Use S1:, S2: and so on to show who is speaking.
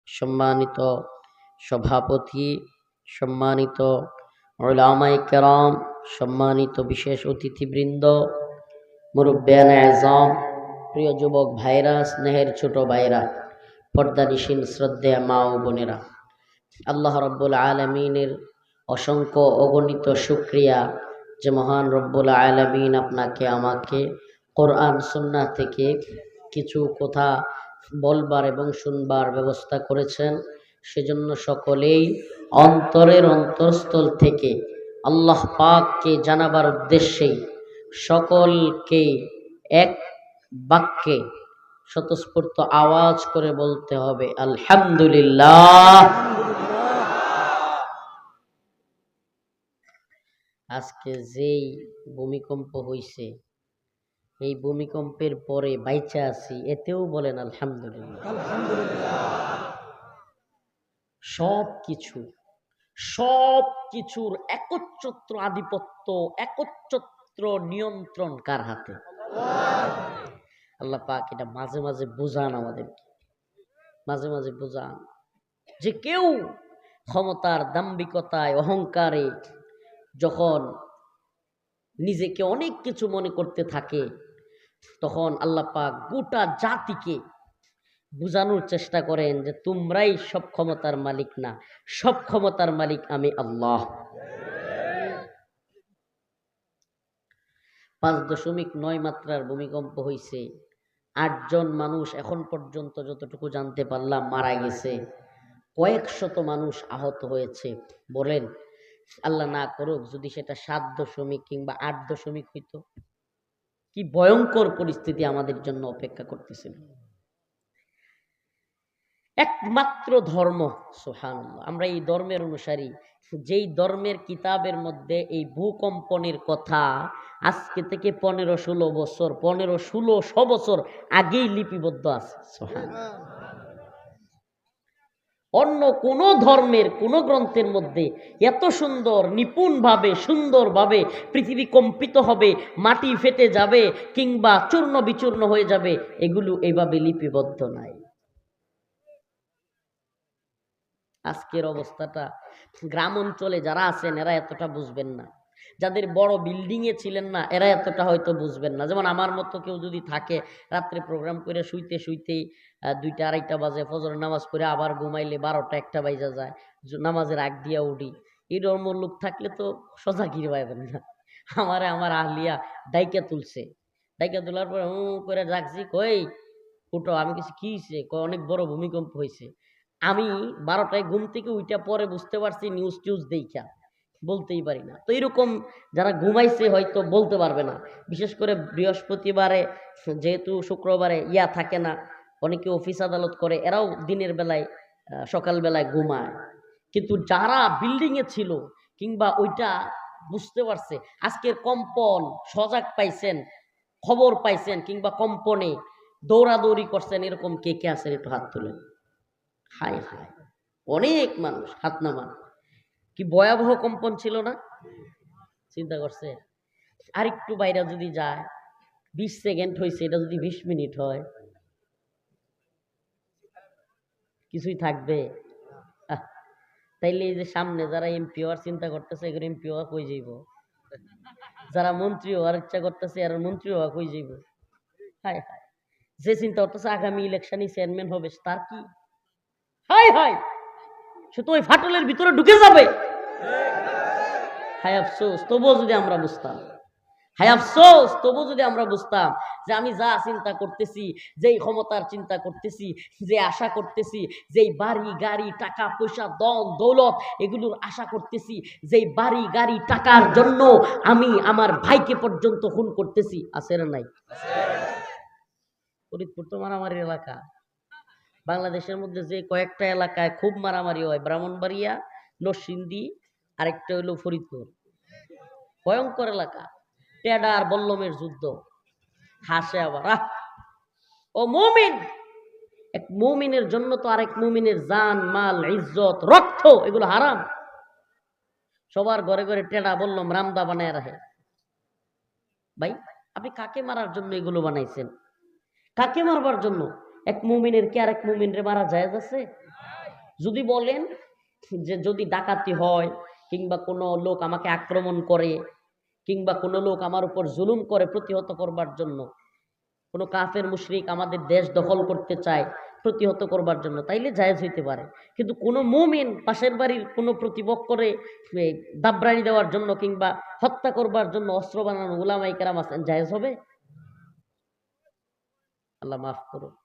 S1: সম্মানিত সভাপতি, সম্মানিত উলামায়ে কেরাম, সম্মানিত বিশেষ অতিথিবৃন্দ, মুরব্বিয়ানে আযম, প্রিয় যুবক ভাইরা, স্নেহের ছোট ভাইরা, পর্দানিশীন শ্রদ্ধেয় মা ও বোনেরা, আল্লাহ রব্বুল আলামিনের অসংখ্য অগণিত শুকরিয়া যে মহান রব্বুল আলামিন আপনাকে আমাকে কোরআন সুন্নাহ থেকে কিছু কথা বলবার এবং শুনবার ব্যবস্থা করেছেন। সেজন্য সকলেই অন্তরের অন্তরস্থল থেকে আল্লাহ পাককে জানাবার উদ্দেশ্যেই সকলকে এক বাক্যে স্বতঃস্ফূর্ত আওয়াজ করে বলতে হবে আলহামদুলিল্লাহ। আজকে যেই ভূমিকম্প হইছে, এই ভূমিকম্পের পরে বাইচা আছি, এতেও বলেন আলহামদুলিল্লাহ। সব কিছুর একচ্ছত্র আধিপত্য, একচ্ছত্র নিয়ন্ত্রণ কার হাতে? আল্লাহ পাক এটা মাঝে মাঝে বোঝান আমাদেরকে, মাঝে মাঝে বোঝান যে কেউ ক্ষমতার দাম্ভিকতায় অহংকারে যখন নিজেকে অনেক কিছু মনে করতে থাকে, তখন আল্লাহ পাক গোটা জাতিকে বোঝানোর চেষ্টা করেন যে তোমরাই সব ক্ষমতার মালিক না, সব ক্ষমতার মালিক আমি আল্লাহ। 5.9 মাত্রার ভূমিকম্প হয়েছে। 8 জন মানুষ এখন পর্যন্ত যতটুকু জানতে পারলাম মারা গেছে, কয়েক শত মানুষ আহত হয়েছে। বলেন আল্লাহ না করুক যদি সেটা 7 কিংবা 8 হইতো, কি ভয়ঙ্কর পরিস্থিতি আমাদের জন্য অপেক্ষা করতেছিল। একমাত্র ধর্ম, সুবহানাল্লাহ, আমরা এই ধর্মের অনুসারী, যেই ধর্মের কিতাবের মধ্যে এই ভূকম্পনের কথা আজকে থেকে 15-16 বছর 1500-1600 বছর আগেই লিপিবদ্ধ আছে। সুবহানাল্লাহ। অন্য কোন ধর্মের কোন গ্রন্থের মধ্যে এত সুন্দর নিপুণভাবে সুন্দরভাবে পৃথিবী কম্পিত হবে, মাটি ফেটে যাবে কিংবা চূর্ণ বিচূর্ণ হয়ে যাবে, এগুলো এইভাবে লিপিবদ্ধ নাই। আজকের অবস্থাটা গ্রাম অঞ্চলে যারা আছেন এরা এতটা বুঝবেন না, যাদের বড় বিল্ডিং এ ছিলেন না এরা এতটা হয়তো বুঝবেন না। যেমন আমার মতো কেউ যদি থাকে, রাত্রে প্রোগ্রাম করে শুইতে শুইতেই 2টা-2:30 বাজে, ফজরের নামাজ পড়ে আবার ঘুমাইলে 12টা-1টা বাজা যায়, নামাজের আগ দিয়া উঠি, এই ধর্মের লোক থাকলে তো সোজা গিরে পাইবেন না। আমার আহলিয়া ডাইকা তুলছে, ডাইকা তোলার পরে করে ডাকছি, কই উঠো। আমি কিছু কি হয়েছে? অনেক বড় ভূমিকম্প হয়েছে। আমি 12টায় ঘুম থেকে উইটা পরে বুঝতে পারছি নিউজ টিউজ দেখা, বলতেই পারি না। তো এরকম যারা ঘুমাইছে হয়তো বলতে পারবে না। বিশেষ করে বৃহস্পতিবারে, যেহেতু শুক্রবারে থাকে না, অনেকে অফিস আদালত করে, এরাও দিনের বেলায় সকালবেলায় ঘুমায়। কিন্তু যারা বিল্ডিং এ ছিল কিংবা ওইটা বুঝতে পারছে, আজকের কম্পন সজাগ পাইছেন, খবর পাইছেন কিংবা কম্পনে দৌড়াদৌড়ি করছেন, এরকম কে কে আছেন একটু হাত তুলেন। হায় হায়, অনেক মানুষ, হাত নামান। কি ভয়াবহ কম্পন ছিল না? চিন্তা করছে আরেকটু বাইরে যদি যায়, 20 সেকেন্ড হয়েছে, এটা যদি 20 মিনিট হয়, কিছুই থাকবে? তাইলে এই যে সামনে যারা এমপি হওয়ার চিন্তা করতেছে, এগুলো এমপি হওয়া কই যাইব? যারা মন্ত্রী হওয়ার ইচ্ছা করতেছে আর মন্ত্রী হওয়া কই যাইব? হায় হায়, যে চিন্তা করতেছে আগামী ইলেকশনে চেয়ারম্যান হবে, তার কি হায় হায়, সে তো ওই ফাটলের ভিতরে ঢুকে যাবে। হায় আফসোস, তবুও যদি আমরা বুঝতাম, হায় আফসোস, তবুও যদি আমরা বুঝতাম যে আমি যা চিন্তা করতেছি, যেই ক্ষমতার চিন্তা করতেছি, যে আশা করতেছি, যেই বাড়ি গাড়ি টাকা পয়সা দন দৌলত এগুলোর আশা করতেছি, যেই বাড়ি গাড়ি টাকার জন্য আমি আমার ভাইকে পর্যন্ত খুন করতেছি, আছে না নাই? ফরিদপুর তো মারামারির এলাকা। বাংলাদেশের মধ্যে যে কয়েকটা এলাকায় খুব মারামারি হয়, ব্রাহ্মণবাড়িয়া, নরসিংদী, আরেকটা হইল ফরিদপুর, ভয়ঙ্কর এলাকা। টেডা আর বল্লমের যুদ্ধ, হাসে আবার। ও মুমিন, এক মুমিনের জন্য তো আরেক মুমিনের জান মাল ইজ্জত রক্ত এগুলো হারাম। সবার ঘরে ঘরে টেডা বল্লম রামদা বানায় রাখে। ভাই আপনি কাকে মারার জন্য এগুলো বানাইছেন? কাকে মারবার জন্য? এক মুমিনের কি আরেক মুমিনরে মারা জায়েজ আছে? যদি বলেন যে যদি ডাকাতি হয় কিংবা কোনো লোক আমাকে আক্রমণ করে কিংবা কোনো লোক আমার উপর জুলুম করে প্রতিহত করবার জন্য, কোনো কাফের মুশরিক আমাদের দেশ দখল করতে চায় প্রতিহত করবার জন্য, তাইলে জায়েজ হইতে পারে। কিন্তু কোনো মুমিন পাশের বাড়ির কোনো প্রতিপক্ষরে দাবরানি দেওয়ার জন্য কিংবা হত্যা করবার জন্য অস্ত্র বানানো উলামায়ে কেরাম আছেন, জায়েজ হবে? আল্লাহ মাফ করুন।